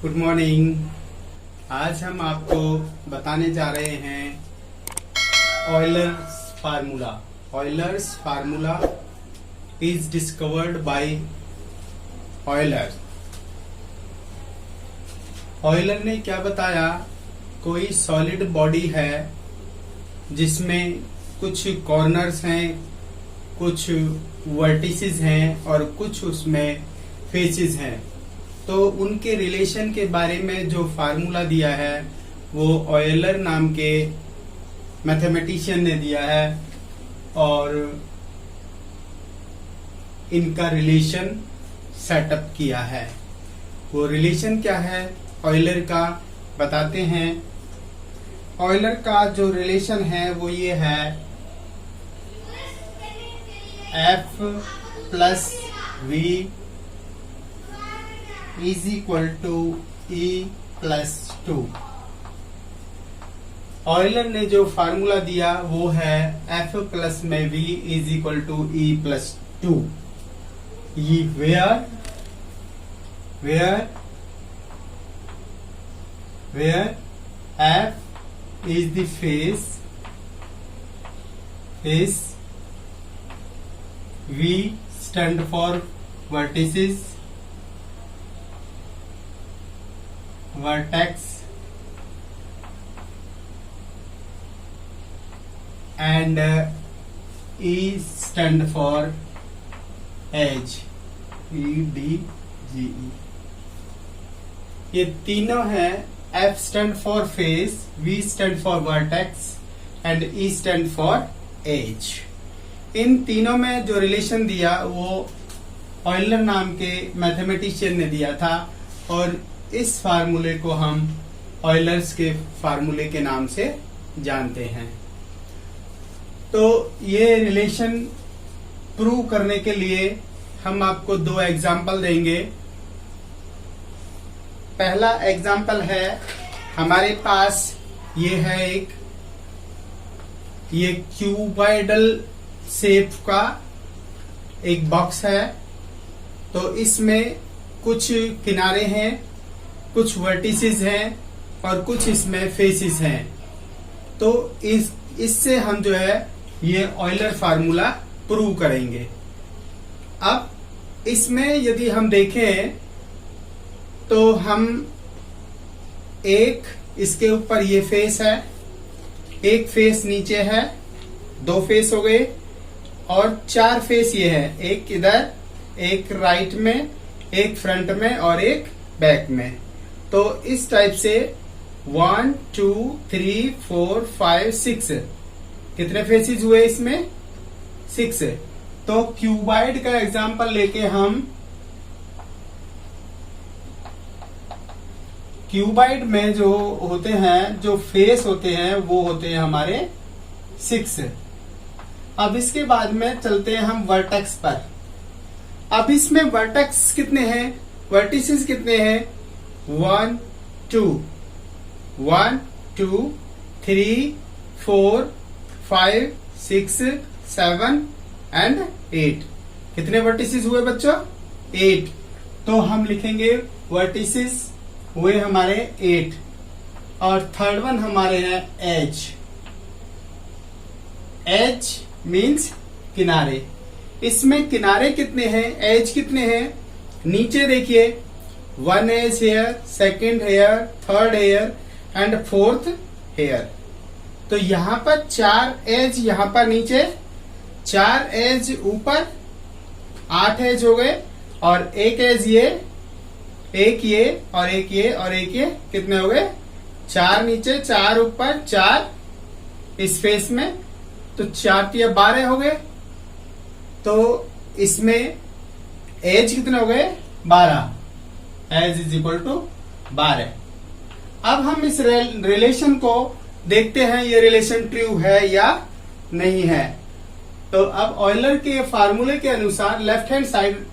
Good morning. आज हम आपको बताने जा रहे हैं Euler's formula. Euler's formula is discovered by Euler. Euler ने क्या बताया, कोई सॉलिड बॉडी है जिसमें कुछ कॉर्नर्स हैं, कुछ वर्टिसेस हैं और कुछ उसमें फेसेस हैं। तो उनके रिलेशन के बारे में जो फार्मूला दिया है वो ऑयलर नाम के मैथमेटिशियन ने दिया है और इनका रिलेशन सेटअप किया है। वो रिलेशन क्या है ऑयलर का बताते हैं। ऑयलर का जो रिलेशन है वो ये है, F plus V is equal to E plus 2। Euler ने जो फार्मूला दिया वो है F प्लस में V is equal to E plus 2। ये where F is the face, V stand for vertices, vertex, and E stand for edge, EDGE। ये तीनों हैं। F stand for face, V stand for vertex and E stand for edge। इन तीनों में जो relation दिया वो Euler नाम के मैथमेटिशियन ने दिया था और इस फार्मूले को हम ऑयलर्स के फार्मूले के नाम से जानते हैं। तो ये रिलेशन प्रूव करने के लिए हम आपको दो एग्जाम्पल देंगे। पहला एग्जाम्पल है, हमारे पास ये है ये क्यूबॉइडल शेप का एक बॉक्स है। तो इसमें कुछ किनारे हैं, कुछ वर्टिसेस हैं और कुछ इसमें फेसेस हैं। तो इससे हम जो है ये ऑयलर फार्मूला प्रूव करेंगे। अब इसमें यदि हम देखें तो हम इसके ऊपर ये फेस है, एक फेस नीचे है, दो फेस हो गए और चार फेस ये है, एक इधर, एक राइट में, एक फ्रंट में और एक बैक में। तो इस टाइप से 1 2 3 4 5 6 कितने फेसेस हुए इसमें? 6। तो क्यूबॉइड का एग्जांपल लेके हम क्यूबॉइड में जो होते हैं, जो फेस होते हैं वो होते हैं हमारे 6। अब इसके बाद में चलते हैं हम वर्टेक्स पर। अब इसमें वर्टेक्स कितने हैं, वर्टिसेस कितने हैं? 1 2 3 4 5 6 7 एंड 8। कितने वर्टिसेस हुए बच्चों? 8। तो हम लिखेंगे वर्टिसेस हुए हमारे 8 और थर्ड वन हमारे हैं एज। एज मीन्स किनारे। इसमें किनारे कितने हैं, एज कितने हैं? नीचे देखिए, 1 edge here, second here, third here and fourth here. तो यहां पर 4 एज, यहां पर नीचे 4 एज ऊपर, 8 एज हो गए और एक एज ये, एक ये और एक ये और एक ये, कितने हो गए? 4 नीचे, 4 ऊपर, 4 इस फेस में, तो 4 या 12 हो गए। तो इसमें एज कितने हो गए? 12। Edge is equal to 12। अब हम इस रिलेशन को देखते हैं, ये रिलेशन ट्रू है या नहीं है। तो अब ऑयलर के फार्मूले के अनुसार लेफ्ट हैंड साइड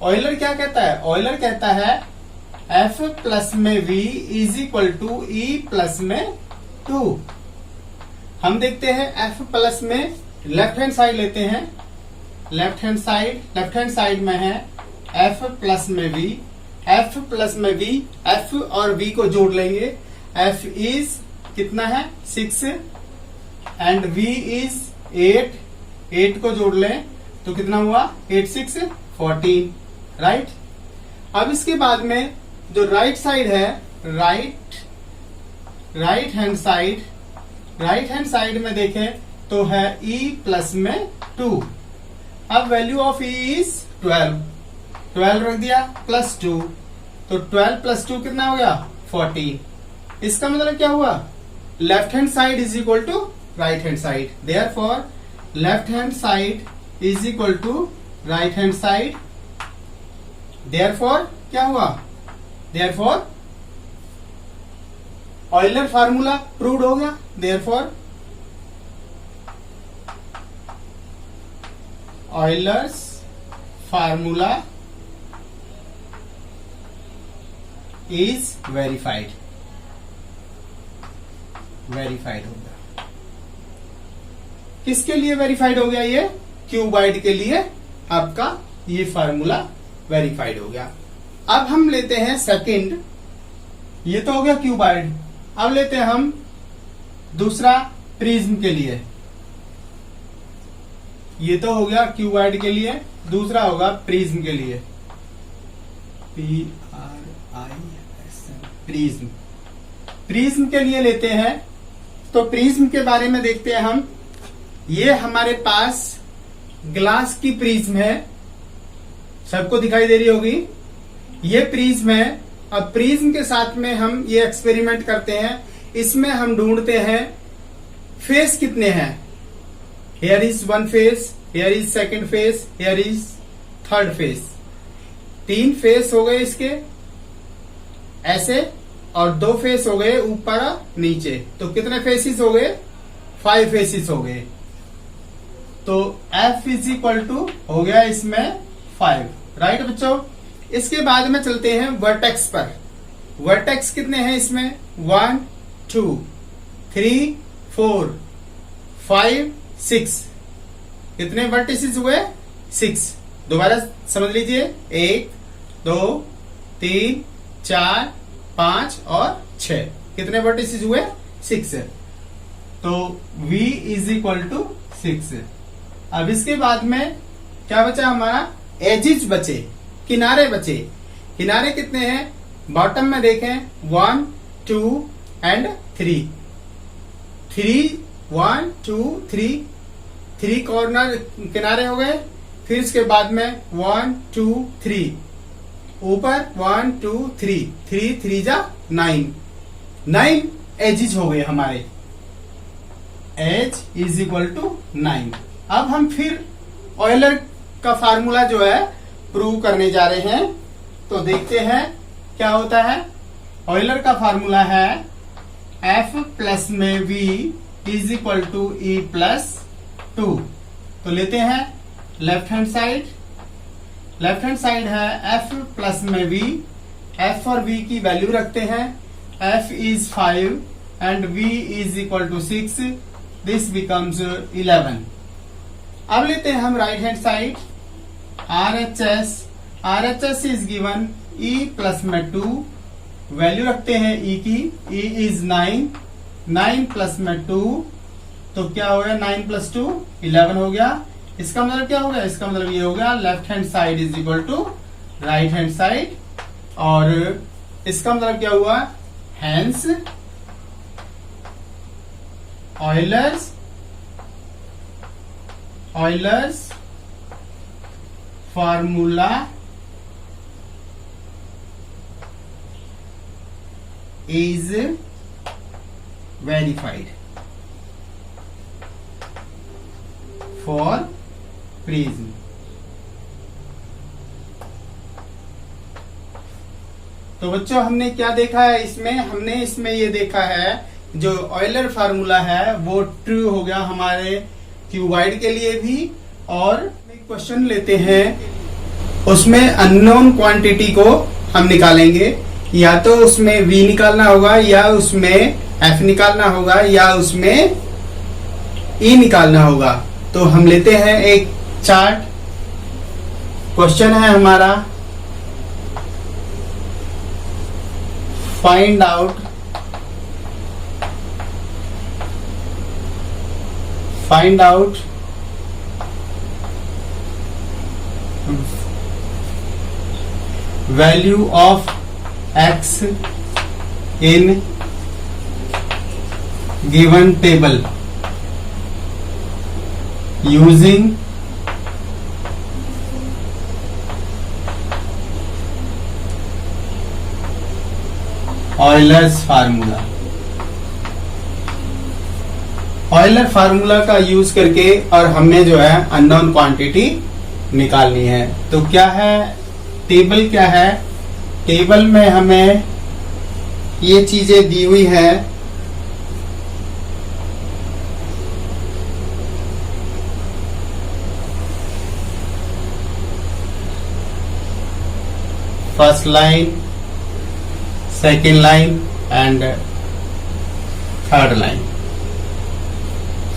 ऑयलर क्या कहता है? ऑयलर कहता है F प्लस में V is equal to E plus में 2। हम देखते हैं F प्लस में लेफ्ट हैंड साइड लेते हैं। लेफ्ट हैंड साइड में है F प्लस में V एफ प्लस में वी, एफ और वी को जोड़ लेंगे। एफ इज कितना है 6 एंड वी इज 8, 8 को जोड़ लें तो कितना हुआ 8 6 14, राइट। अब इसके बाद में जो राइट साइड है, राइट हैंड साइड में देखें तो है e प्लस में 2। अब वैल्यू ऑफ e इज 12 रख दिया प्लस 2, तो 12 प्लस 2 कितना हो गया 14। इसका मतलब क्या हुआ, left hand side is equal to right hand side, therefore left hand side is equal to right hand side. Therefore क्या हुआ, देयरफॉर ऑयलर फार्मूला प्रूव्ड हो गया। Therefore Euler's formula is verified हो गया। किसके लिए वेरीफाइड हो गया, ये क्यूबॉइड के लिए आपका ये फार्मूला वेरीफाइड हो गया। अब हम लेते हैं सेकंड, ये तो हो गया क्यूबॉइड। अब लेते हैं हम दूसरा प्रिज्म के लिए, ये तो हो गया क्यूबॉइड के लिए, दूसरा होगा प्रिज्म के लिए, प्रिज्म। प्रिज्म के लिए लेते हैं, तो प्रिज्म के बारे में देखते हैं हम। ये हमारे पास ग्लास की प्रिज्म है, सबको दिखाई दे रही होगी, ये प्रिज्म है। अब प्रिज्म के साथ में हम ये एक्सपेरिमेंट करते हैं, इसमें हम ढूंढते हैं फेस कितने हैं। Here is one face, here is second face, here is third phase. 3 face हो गए इसके ऐसे, और 2 फेस हो गए ऊपर नीचे, तो कितने फेसिस हो गए 5 फेसिस हो गए। तो F इज इक्वल टू हो गया इसमें 5, राइट बच्चों। इसके बाद में चलते हैं वर्टेक्स पर। वर्टेक्स कितने हैं इसमें 1 2 3 4 5 6, कितने वर्टिसेस हुए 6। दोबारा समझ लीजिए, 1 2 3 4 5 और 6, कितने वर्टिसेस हुए 6। तो V इज इक्वल टू 6। अब इसके बाद में क्या बचा हमारा, एजिज बचे, किनारे बचे। किनारे कितने हैं, बॉटम में देखें 1 2 एंड 3, 1 2 3 कॉर्नर किनारे हो गए। फिर इसके बाद में 1 2 3 ऊपर 1 2 3, 3 जा 9 एजिज हो गए हमारे, एज इज इक्वल टू 9। अब हम फिर ऑयलर का फार्मूला जो है प्रूव करने जा रहे हैं, तो देखते हैं क्या होता है। ऑयलर का फार्मूला है F प्लस में V is equal to E plus 2। तो लेते हैं लेफ्ट हैंड साइड है F प्लस में V, F और V की वैल्यू रखते हैं। F is 5 and V is equal to 6, this becomes 11। अब लेते हैं हम right hand side, RHS is given E plus में 2, वैल्यू रखते हैं E की, E इज 9 प्लस में 2, तो क्या हो गया 9 प्लस 2 11 हो गया। इसका मतलब क्या हो गया, इसका मतलब ये हो गया left hand side is equal to right hand side, और इसका मतलब क्या हुआ, hence Euler's formula is verified for prism. तो बच्चों हमने क्या देखा है इसमें, हमने इसमें ये देखा है जो ऑयलर फार्मूला है वो ट्रू हो गया हमारे क्यूबॉइड के लिए भी। और एक क्वेश्चन लेते हैं, उसमें अननोन क्वांटिटी को हम निकालेंगे, या तो उसमें V निकालना होगा, या उसमें F निकालना होगा, या उसमें E निकालना होगा। तो हम लेते हैं एक चार्ट, क्वेश्चन है हमारा find out value of x in given table using Euler's formula. Euler formula का यूज करके और हमें जो है अननोन क्वांटिटी निकालनी है। तो क्या है टेबल, क्या है टेबल में हमें ये चीजें दी हुई है। First line, second line and third line.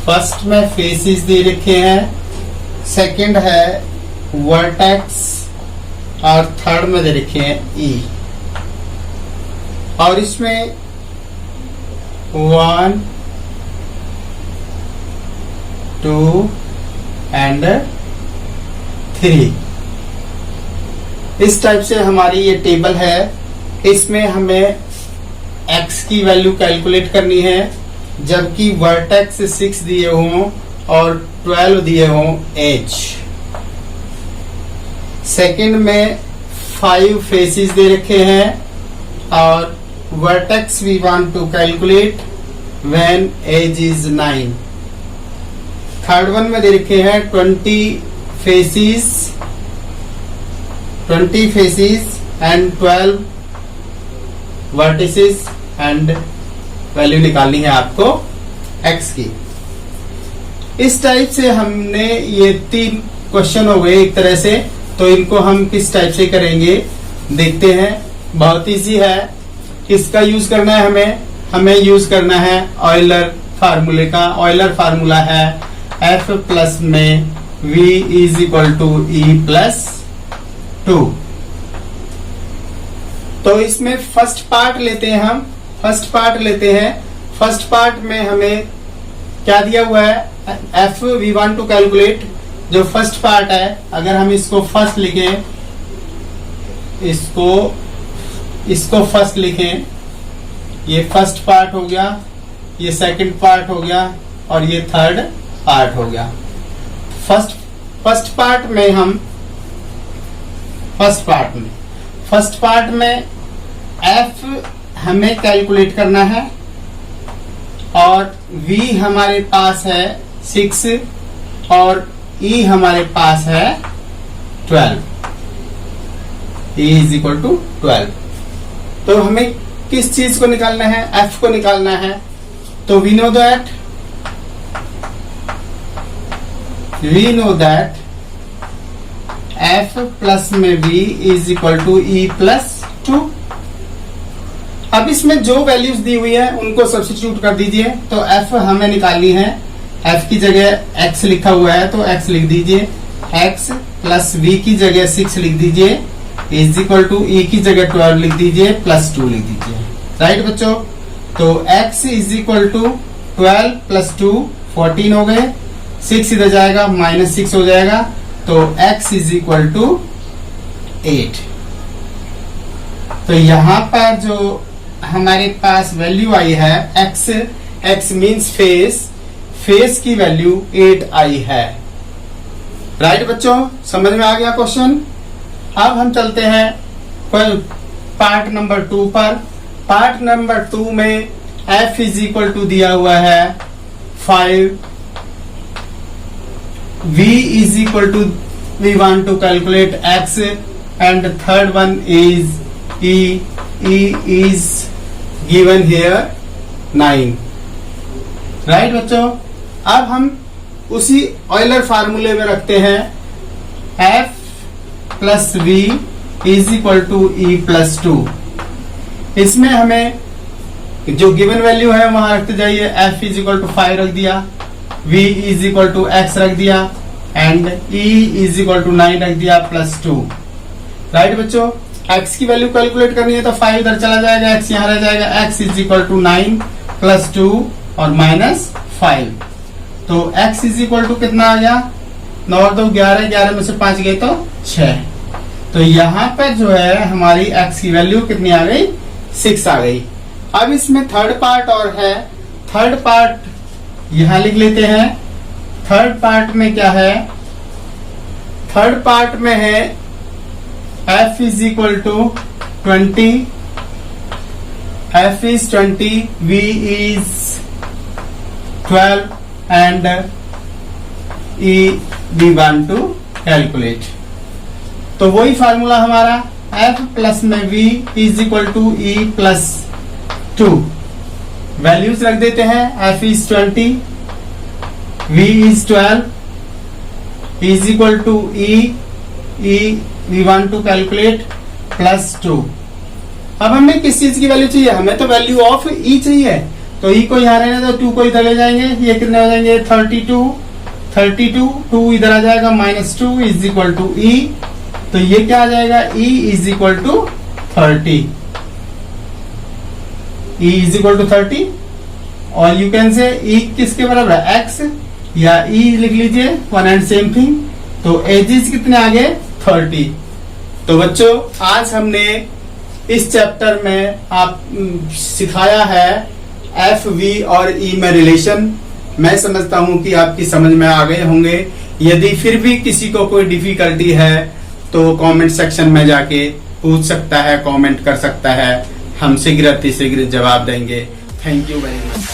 First में फेसिस दे रखे हैं, सेकेंड है वर्टेक्स और थर्ड में दे रखे हैं ई। और इसमें 1 2 एंड 3 इस टाइप से हमारी ये टेबल है। इसमें हमें x की वैल्यू कैलकुलेट करनी है, जबकि वर्टेक्स 6 दिए हों और 12 दिए हों एज। सेकंड में 5 फेसेस दे रखे हैं और vertex we want to calculate when edge is 9। Third one में दे रखे हैं 20 faces and 12 vertices and value निकालनी है आपको x की। इस टाइप से हमने ये 3 क्वेश्चन हो गए एक तरह से। तो इनको हम किस टाइप से करेंगे देखते हैं। बहुत इजी है। किसका यूज करना है हमें यूज करना है ऑयलर फार्मूले का। ऑयलर फार्मूला है F प्लस में V is equal to E plus 2। तो इसमें फर्स्ट पार्ट लेते हैं हम। फर्स्ट पार्ट में हमें क्या दिया हुआ है F we want to calculate. जो फर्स्ट पार्ट है, अगर हम इसको फर्स्ट लिखें, इसको फर्स्ट लिखें, ये फर्स्ट पार्ट हो गया, ये सेकंड पार्ट हो गया और ये थर्ड पार्ट हो गया। फर्स्ट पार्ट में F हमें कैलकुलेट करना है और V हमारे पास है 6 और E हमारे पास है 12। E is equal to 12। तो हमें किस चीज को निकालना है? F को निकालना है। तो we know that F plus में V is equal to E plus 2। अब इसमें जो वैल्यूज दी हुई है उनको सब्स्टिट्यूट कर दीजिए। तो F हमें निकालनी है। F की जगह x लिखा हुआ है तो x लिख दीजिए। x प्लस V की जगह 6 लिख दीजिए इज इक्वल टू E की जगह 12 लिख दीजिए प्लस 2 लिख दीजिए। राइट बच्चों? तो x is equal to 12 plus 2 14 हो गए। 6 इधर जाएगा माइनस 6 हो जाएगा। तो x इज इक्वल टू 8। तो यहां पर जो हमारे पास वैल्यू आई है x मीन्स फेस की वैल्यू 8 आई है। राइट बच्चों? समझ में आ गया क्वेश्चन? अब हम चलते हैं पार्ट नंबर 2 पर। पार्ट नंबर 2 में F इज इक्वल टू दिया हुआ है 5, V is equal to we want to calculate x and third one is E is given here 9। Right बच्चों? अब हम उसी ऑयलर फार्मूले में रखते हैं F plus V is equal to E plus 2। इसमें हमें जो गिवन वैल्यू है वहां रखते जाइए। F इज इक्वल टू 5 रख दिया, V is equal to x रख दिया and E is equal to 9 रख दिया प्लस 2। राइट बच्चों? x की वैल्यू कैलकुलेट करनी है तो 5 इधर चला जाएगा, x यहाँ रह जाएगा, x is equal to 9 plus 2 और माइनस 5। तो x इज इक्वल टू कितना आ गया, 9 और 2 11, 11 में से 5 गए तो 6। तो यहाँ पर जो है हमारी x की वैल्यू कितनी आ गई, 6 आ गई। अब इसमें थर्ड पार्ट और है, थर्ड पार्ट यहां लिख लेते हैं। थर्ड पार्ट में क्या है, थर्ड पार्ट में है f is equal to 20, f is 20, v is 12 and e we want to calculate। तो वही फार्मूला हमारा f प्लस में v is equal to e plus 2। Values रख देते हैं, f is 20, v is 12, is equal to e we want to calculate plus 2। अब हमें किस चीज की वैल्यू चाहिए, हमें तो वैल्यू ऑफ e चाहिए। तो e को यहाँ रहने दो, 2 को इधर ले जाएंगे, ये कितने हो जाएंगे 32, 2 इधर आ जाएगा, minus 2 is equal to e। तो ये क्या आ जाएगा, e is equal to 30, e is equal to 30। और यू कैन से e किसके बराबर है, x या e लिख लीजिए, वन एंड सेम थिंग। तो एजेस कितने आ गए 30। तो बच्चों आज हमने इस चैप्टर में आप सिखाया है एफ, वी और ई में रिलेशन। मैं समझता हूं कि आपकी समझ में आ गए होंगे। यदि फिर भी किसी को कोई डिफिकल्टी है तो कमेंट सेक्शन में जाके पूछ सकता है, कमेंट कर सकता है, हम शीघ्र जवाब देंगे। Thank you very much.